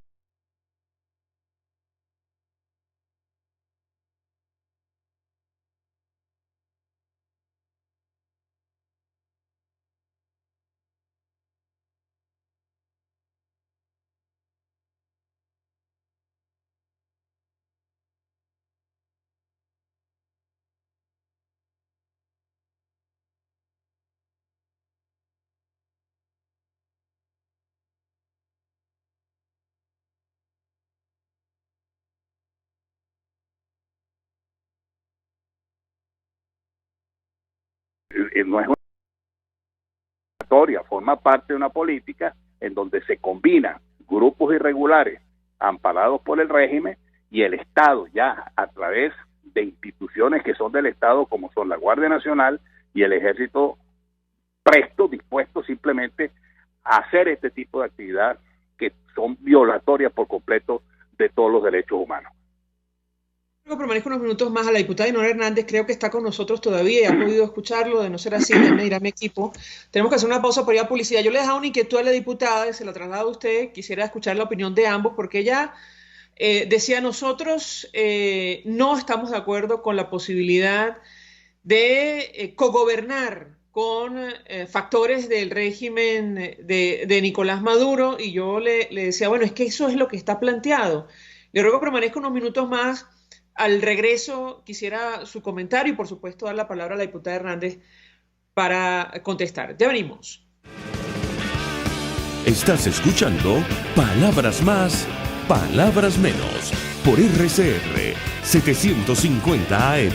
no es una historia, forma parte de una política en donde se combinan grupos irregulares amparados por el régimen y el Estado, ya a través de instituciones que son del Estado, como son la Guardia Nacional y el Ejército, dispuestos simplemente a hacer este tipo de actividad que son violatorias por completo de todos los derechos humanos. Permanezco unos minutos más a la diputada Dinora Hernández, creo que está con nosotros todavía y ha podido escucharlo. De no ser así, ya me dirá mi equipo. Tenemos que hacer una pausa por ir a publicidad. Yo le he dejado una inquietud a la diputada y se la traslado a usted. Quisiera escuchar la opinión de ambos, porque ella decía: nosotros no estamos de acuerdo con la posibilidad de cogobernar con factores del régimen de Nicolás Maduro, y yo le decía, bueno, es que eso es lo que está planteado. Le ruego que permanezca unos minutos más. Al regreso quisiera su comentario y por supuesto dar la palabra a la diputada Hernández para contestar. Ya venimos. Estás escuchando Palabras Más, Palabras Menos por RCR 750 AM.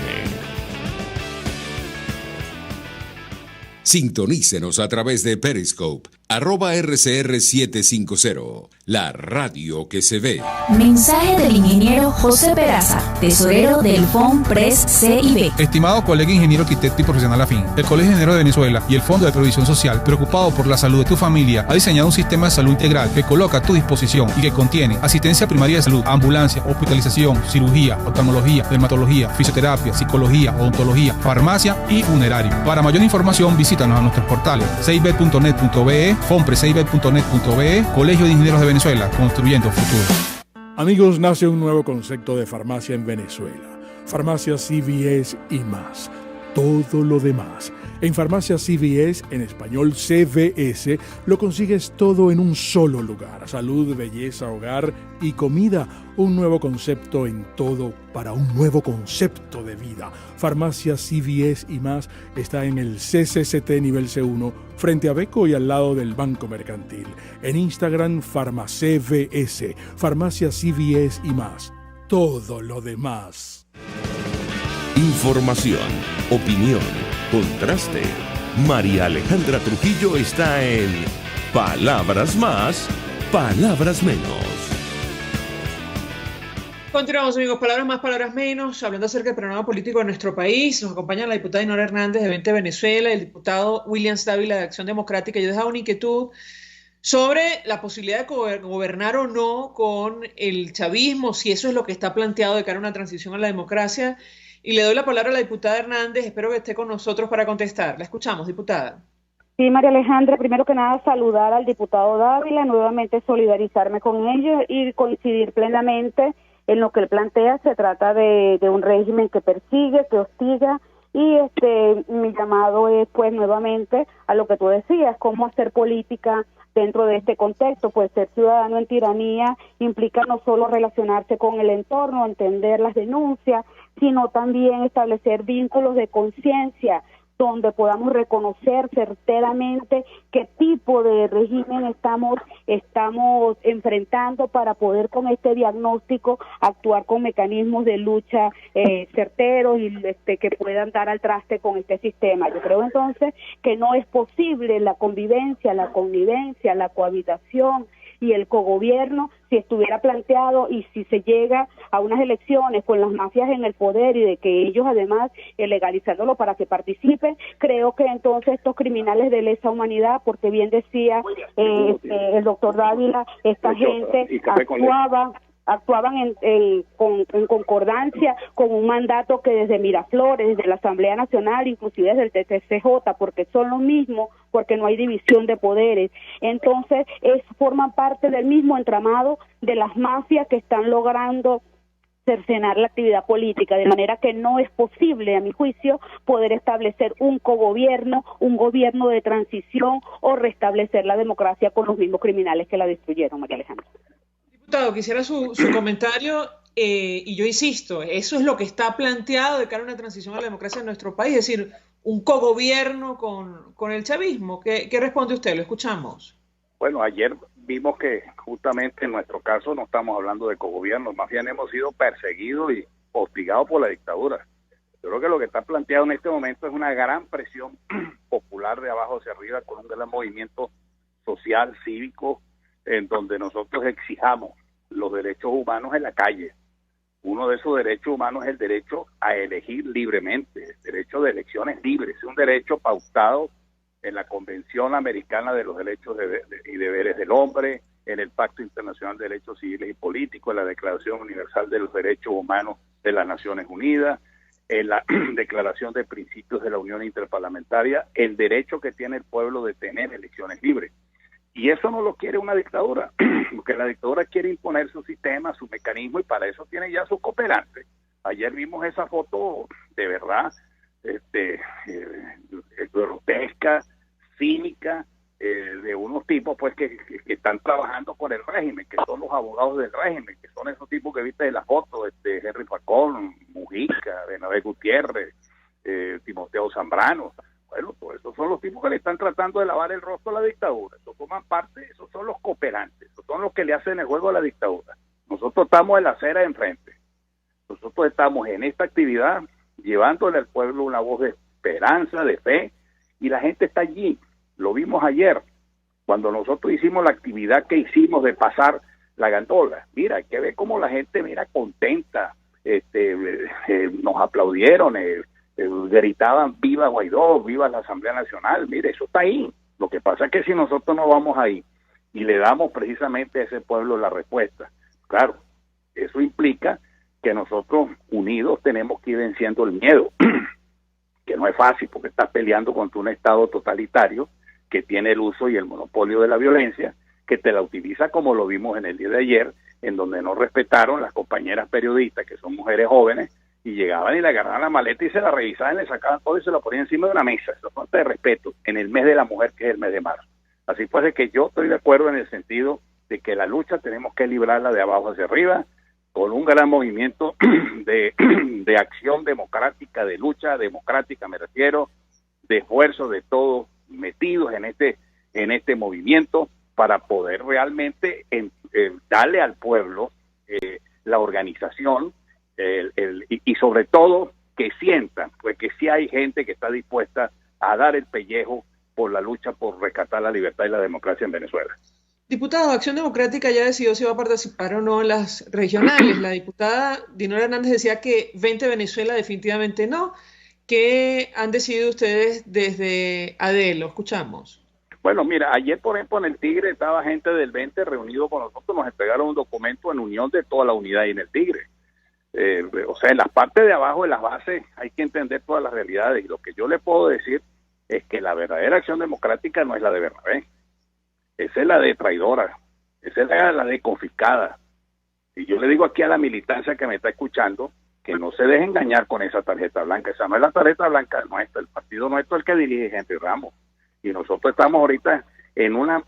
Sintonícenos a través de Periscope, @RCR750, la radio que se ve. Mensaje del ingeniero José Peraza, tesorero del FONPRES CIB. Estimado colega ingeniero, arquitecto y profesional afín, el Colegio de Ingenieros de Venezuela y el Fondo de Previsión Social, preocupado por la salud de tu familia, ha diseñado un sistema de salud integral que coloca a tu disposición y que contiene asistencia primaria de salud, ambulancia, hospitalización, cirugía, oftalmología, dermatología, fisioterapia, psicología, odontología, farmacia y funerario. Para mayor información, visítanos a nuestros portales cib.net.be, fonprescib.net.be, Colegio de Ingenieros de Venezuela, construyendo futuro. Amigos, nace un nuevo concepto de farmacia en Venezuela. Farmacia CVS y más. Todo lo demás. En Farmacia CVS, en español CVS, lo consigues todo en un solo lugar. Salud, belleza, hogar y comida. Un nuevo concepto en todo para un nuevo concepto de vida. Farmacia CVS y más está en el CCCT nivel C1, frente a Beco y al lado del Banco Mercantil. En Instagram, FarmaCVS. Farmacia CVS y más. Todo lo demás. Información, opinión, contraste. María Alejandra Trujillo está en Palabras Más, Palabras Menos. Continuamos, amigos. Palabras más, palabras menos. Hablando acerca del panorama político de nuestro país, nos acompaña la diputada Dinora Hernández de 20 Venezuela, el diputado Williams Dávila de Acción Democrática. Yo he dejado una inquietud sobre la posibilidad de gobernar o no con el chavismo, si eso es lo que está planteado de cara a una transición a la democracia. Y le doy la palabra a la diputada Hernández. Espero que esté con nosotros para contestar. La escuchamos, diputada. Sí, María Alejandra, primero que nada saludar al diputado Dávila, nuevamente solidarizarme con ellos y coincidir plenamente En lo que él plantea se trata de un régimen que persigue, que hostiga, y mi llamado es pues nuevamente a lo que tú decías, cómo hacer política dentro de este contexto. Pues ser ciudadano en tiranía implica no solo relacionarse con el entorno, entender las denuncias, sino también establecer vínculos de conciencia donde podamos reconocer certeramente qué tipo de régimen estamos enfrentando para poder con este diagnóstico actuar con mecanismos de lucha certeros y que puedan dar al traste con este sistema. Yo creo entonces que no es posible la convivencia, la connivencia, la cohabitación y el cogobierno si estuviera planteado y si se llega a unas elecciones con las mafias en el poder y de que ellos además legalizándolo para que participen. Creo que entonces estos criminales de lesa humanidad, porque bien decía el doctor Dávila, esta gente actuaban en concordancia con un mandato que desde Miraflores, desde la Asamblea Nacional, inclusive desde el TCJ, porque son los mismos, porque no hay división de poderes. Entonces, forman parte del mismo entramado de las mafias que están logrando cercenar la actividad política, de manera que no es posible, a mi juicio, poder establecer un cogobierno, un gobierno de transición o restablecer la democracia con los mismos criminales que la destruyeron, María Alejandra. Diputado, quisiera su comentario y yo insisto, eso es lo que está planteado de cara a una transición a la democracia en nuestro país, es decir, un cogobierno con el chavismo. ¿Qué responde usted? Lo escuchamos. Bueno, ayer vimos que justamente en nuestro caso no estamos hablando de cogobierno, más bien hemos sido perseguidos y hostigados por la dictadura. Yo creo que lo que está planteado en este momento es una gran presión popular de abajo hacia arriba con un gran movimiento social, cívico, en donde nosotros exijamos los derechos humanos en la calle. Uno de esos derechos humanos es el derecho a elegir libremente, el derecho de elecciones libres, es un derecho pautado en la Convención Americana de los Derechos y Deberes del Hombre, en el Pacto Internacional de Derechos Civiles y Políticos, en la Declaración Universal de los Derechos Humanos de las Naciones Unidas, en la Declaración de Principios de la Unión Interparlamentaria, el derecho que tiene el pueblo de tener elecciones libres. Y eso no lo quiere una dictadura, porque la dictadura quiere imponer su sistema, su mecanismo, y para eso tiene ya sus cooperantes. Ayer vimos esa foto de verdad, grotesca, cínica, de unos tipos pues que están trabajando con el régimen, que son los abogados del régimen, que son esos tipos que viste de la foto, Henry Facón, Mujica, Bernabé Gutiérrez, Timoteo Zambrano. Bueno, pues esos son los tipos que le están tratando de lavar el rostro a la dictadura. Esos forman parte, esos son los cooperantes, esos son los que le hacen el juego a la dictadura. Nosotros estamos en la acera de enfrente. Nosotros estamos en esta actividad llevándole al pueblo una voz de esperanza, de fe, y la gente está allí. Lo vimos ayer, cuando nosotros hicimos la actividad que hicimos de pasar la gandola. Mira, hay que ver cómo la gente, mira, contenta, nos aplaudieron, gritaban viva Guaidó, viva la Asamblea Nacional. Mire, eso está ahí. Lo que pasa es que si nosotros no vamos ahí y le damos precisamente a ese pueblo la respuesta, claro, eso implica que nosotros unidos tenemos que ir venciendo el miedo, que no es fácil porque estás peleando contra un Estado totalitario que tiene el uso y el monopolio de la violencia, que te la utiliza como lo vimos en el día de ayer, en donde no respetaron las compañeras periodistas, que son mujeres jóvenes, y llegaban y le agarraban la maleta y se la revisaban, le sacaban todo y se la ponían encima de una mesa. Eso es falta de respeto en el mes de la mujer, que es el mes de marzo. Así pues, de que yo estoy de acuerdo en el sentido de que la lucha tenemos que librarla de abajo hacia arriba, con un gran movimiento de acción democrática, de lucha democrática, me refiero, de esfuerzo de todos metidos en este movimiento para poder realmente darle al pueblo la organización y sobre todo que sientan pues que sí hay gente que está dispuesta a dar el pellejo por la lucha por rescatar la libertad y la democracia en Venezuela. Diputado, Acción Democrática ya decidió si va a participar o no en las regionales. La diputada Dinora Hernández decía que 20 Venezuela definitivamente no. ¿Qué han decidido ustedes desde ADE? Lo escuchamos. Bueno, mira, ayer por ejemplo en el Tigre estaba gente del 20 reunido con nosotros, nos entregaron un documento en unión de toda la unidad ahí en el Tigre. O sea, en las partes de abajo de las bases hay que entender todas las realidades, y lo que yo le puedo decir es que la verdadera Acción Democrática no es la de Bernabé. Esa es la de traidora, esa es la de confiscada, Y yo le digo aquí a la militancia que me está escuchando que no se deje engañar con esa tarjeta blanca. Esa no es la tarjeta blanca nuestra, el partido nuestro es el que dirige Henry Ramos. Y nosotros estamos ahorita en una,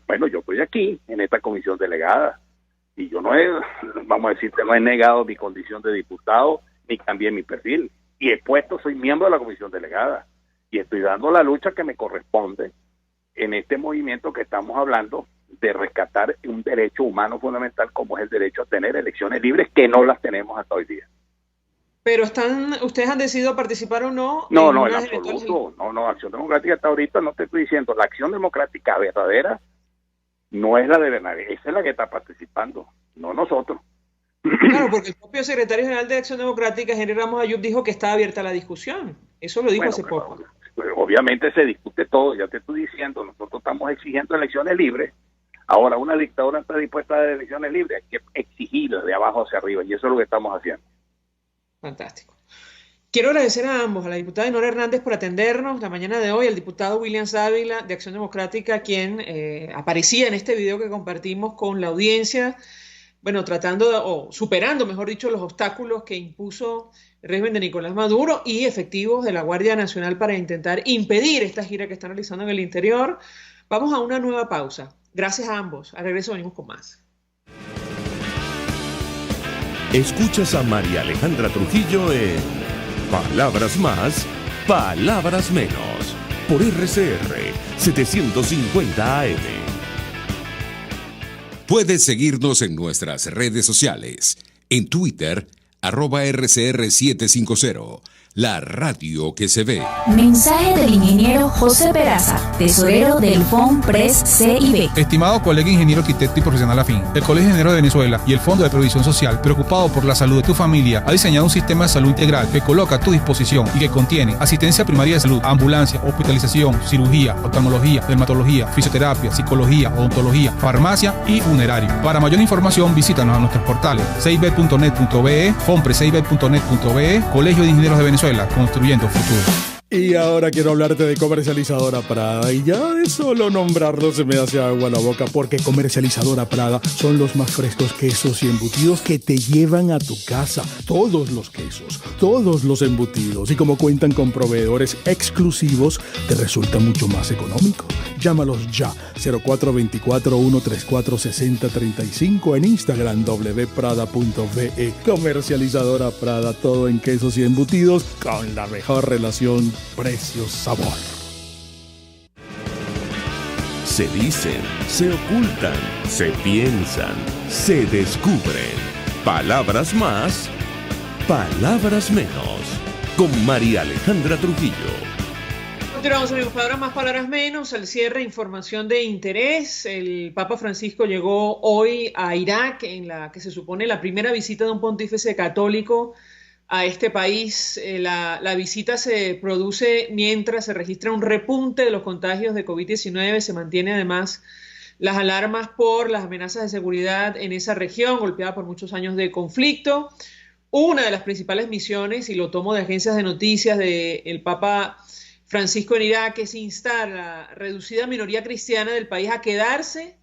bueno, yo estoy aquí en esta comisión delegada y yo no he, vamos a decirte, no he negado mi condición de diputado ni cambié mi perfil. Y he puesto, soy miembro de la comisión delegada y estoy dando la lucha que me corresponde en este movimiento que estamos hablando de rescatar un derecho humano fundamental como es el derecho a tener elecciones libres, que no las tenemos hasta hoy día. Pero ¿ustedes han decidido participar o no? No, en absoluto. No, Acción Democrática hasta ahorita, no te estoy diciendo, la Acción Democrática verdadera no es la de Bernabé, esa es la que está participando, no nosotros. Claro, porque el propio secretario general de Acción Democrática, Henry Ramos Ayub, dijo que está abierta la discusión. Eso lo dijo hace poco. Obviamente se discute todo, ya te estoy diciendo, nosotros estamos exigiendo elecciones libres. Ahora, una dictadura está dispuesta a dar elecciones libres, hay que exigirlas de abajo hacia arriba, y eso es lo que estamos haciendo. Fantástico. Quiero agradecer a ambos, a la diputada Nora Hernández por atendernos la mañana de hoy, al diputado William Ávila de Acción Democrática, quien aparecía en este video que compartimos con la audiencia, bueno, superando, mejor dicho, los obstáculos que impuso el régimen de Nicolás Maduro y efectivos de la Guardia Nacional para intentar impedir esta gira que están realizando en el interior. Vamos a una nueva pausa. Gracias a ambos. Al regreso venimos con más. Escuchas a María Alejandra Trujillo en Palabras Más, Palabras Menos, por RCR 750 AM. Puedes seguirnos en nuestras redes sociales. En Twitter, @RCR750. La radio que se ve. Mensaje del ingeniero José Peraza, tesorero del FONPRES CIB. Estimado colega ingeniero arquitecto y profesional afín, el Colegio de Ingenieros de Venezuela y el Fondo de Previsión Social, preocupado por la salud de tu familia, ha diseñado un sistema de salud integral que coloca a tu disposición y que contiene asistencia primaria de salud, ambulancia, hospitalización, cirugía, oftalmología, dermatología, fisioterapia, psicología, odontología, farmacia y funerario. Para mayor información, visítanos a nuestros portales cib.net.be, fonprescib.net.be, Colegio de Ingenieros de Venezuela, construyendo futuro. Y ahora quiero hablarte de Comercializadora Prada, y ya de solo nombrarlo se me hace agua la boca, porque Comercializadora Prada son los más frescos quesos y embutidos que te llevan a tu casa. Todos los quesos, todos los embutidos, y como cuentan con proveedores exclusivos, te resulta mucho más económico. Llámalos ya, 0424-134-6035, en Instagram wprada.ve. Comercializadora Prada, todo en quesos y embutidos con la mejor relación precio-sabor. Se dicen, se ocultan, se piensan, se descubren. Palabras más, palabras menos. Con María Alejandra Trujillo. Continuamos, amigos. Palabras más, palabras menos. Al cierre, información de interés. El Papa Francisco llegó hoy a Irak, en la que se supone la primera visita de un pontífice católico a este país. La visita se produce mientras se registra un repunte de los contagios de COVID-19. Se mantiene además las alarmas por las amenazas de seguridad en esa región, golpeada por muchos años de conflicto. Una de las principales misiones, y lo tomo de agencias de noticias del Papa Francisco en Irak, es instar a la reducida minoría cristiana del país a quedarse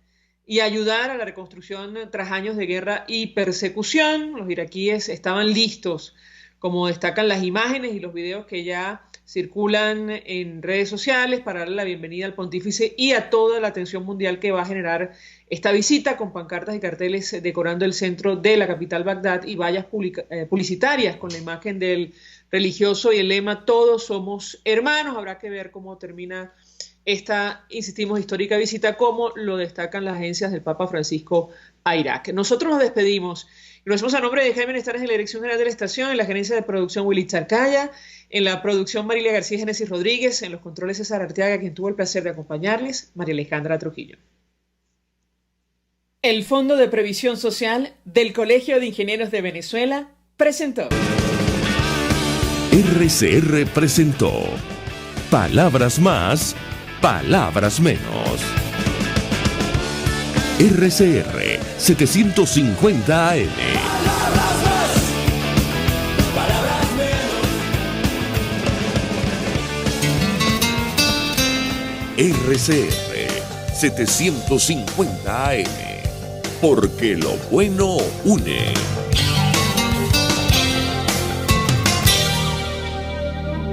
y ayudar a la reconstrucción tras años de guerra y persecución. Los iraquíes estaban listos, como destacan las imágenes y los videos que ya circulan en redes sociales, para darle la bienvenida al pontífice y a toda la atención mundial que va a generar esta visita, con pancartas y carteles decorando el centro de la capital Bagdad y vallas publicitarias con la imagen del religioso y el lema "Todos somos hermanos". Habrá que ver cómo termina esta, insistimos, histórica visita, como lo destacan las agencias del Papa Francisco a Irak. Nosotros nos despedimos. Y lo hacemos a nombre de Jaime Nestares en la dirección general de la estación, en la gerencia de producción Willy Charcaya, en la producción Marilia García y Génesis Rodríguez, en los controles César Arteaga, quien tuvo el placer de acompañarles, María Alejandra Trujillo. El Fondo de Previsión Social del Colegio de Ingenieros de Venezuela presentó. RCR presentó Palabras más, palabras menos. RCR 750 AM. RCR 750 AM. porque lo bueno une.